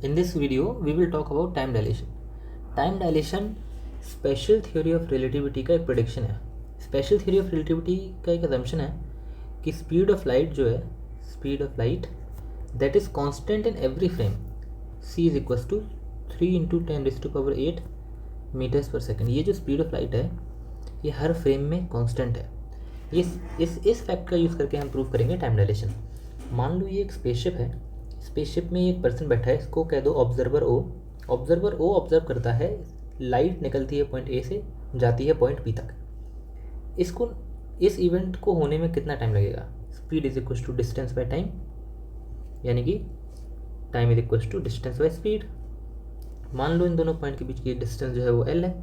In this video, we will talk about time dilation. Time dilation special theory of relativity का एक prediction है. Special theory of relativity का एक assumption है कि स्पीड ऑफ लाइट जो है, speed of light that is constant in every frame, c is equal to 3 × 10⁸ metres per second. ये जो स्पीड ऑफ लाइट है ये हर फ्रेम में कांस्टेंट है. इस फैक्ट का यूज़ करके हम प्रूव करेंगे टाइम डायलेशन. मान लो ये एक स्पेसशिप है. स्पेसशिप में एक पर्सन बैठा है, इसको कह दो ऑब्जर्वर ओ. ऑब्जर्वर ओ ऑब्जर्व करता है लाइट निकलती है पॉइंट ए से, जाती है पॉइंट बी तक. इस इवेंट को होने में कितना टाइम लगेगा? Speed is equal to distance by time, यानी कि time is equal to distance by speed. मान लो इन दोनों पॉइंट के बीच की डिस्टेंस जो है वो एल है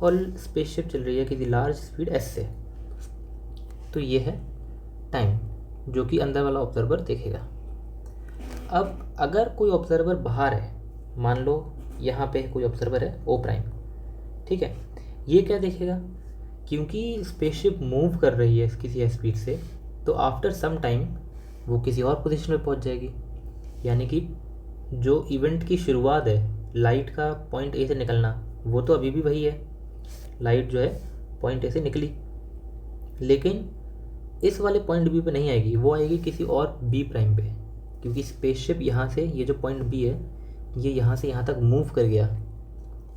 और स्पेसशिप चल रही है किसी लार्ज स्पीड एस से. तो ये है टाइम जो कि अंदर वाला ऑब्जर्वर देखेगा. अब अगर कोई ऑब्जर्वर बाहर है, मान लो यहाँ पे कोई ऑब्जर्वर है ओ प्राइम, ठीक है, ये क्या देखेगा? क्योंकि स्पेसशिप मूव कर रही है किसी स्पीड से, तो आफ्टर सम टाइम वो किसी और पोजीशन पे पहुँच जाएगी. यानी कि जो इवेंट की शुरुआत है लाइट का पॉइंट ए से निकलना, वो तो अभी भी वही है. लाइट जो है पॉइंट ए से निकली, लेकिन इस वाले पॉइंट बी पे नहीं आएगी, वो आएगी किसी और बी प्राइम पे. क्योंकि स्पेसशिप यहाँ से, ये जो पॉइंट बी है ये यहाँ से यहाँ तक मूव कर गया.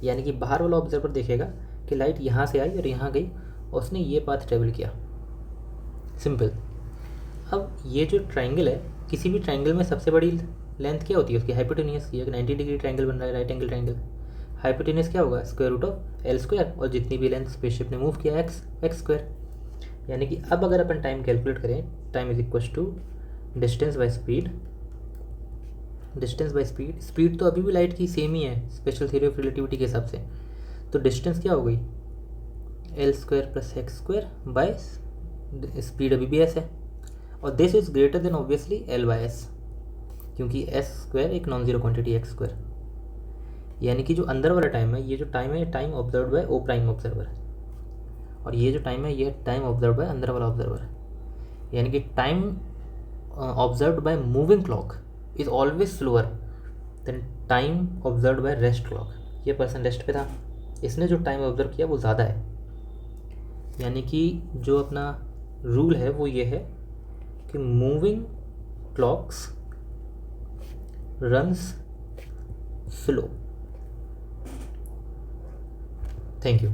यानी कि बाहर वाला ऑब्जर्वर देखेगा कि लाइट यहाँ से आई और यहाँ गई और उसने ये पाथ ट्रेवल किया. सिंपल. अब ये जो ट्राइंगल है, किसी भी ट्राइंगल में सबसे बड़ी लेंथ क्या होती है उसकी? हाइपोटेन्यूस की. अगर 90 डिग्री ट्राइंगल बन रहा है, राइट एंगल ट्राइंगल, हाइपोटेन्यूस क्या होगा? Square root of l square, और जितनी भी लेंथ स्पेसशिप ने मूव किया एक्स स्क्वायर. यानी कि अब अगर अपन टाइम कैलकुलेट करें, time is equal to distance by speed. Distance by speed, speed तो अभी भी लाइट की सेम ही है स्पेशल थ्योरी ऑफ रिलेटिविटी के हिसाब से. तो डिस्टेंस क्या हो गई? L square plus x square by speed अभी भी एस है, और this is greater than obviously L by S, क्योंकि एस स्क्वायर एक non zero quantity x square. यानी कि जो अंदर वाला टाइम है, ये जो टाइम है, time observe by O prime observer, और ये जो टाइम है ये टाइम ऑब्जर्व बाय अंदर वाला ऑब्जर्वर. यानी कि time observed by moving clock is always slower then time observed bye rest clock. ये पर्सन रेस्ट पे था, इसने जो टाइम ऑब्जर्व किया वो ज़्यादा है. यानी कि जो अपना रूल है वो ये है कि moving clocks runs slow. Thank you.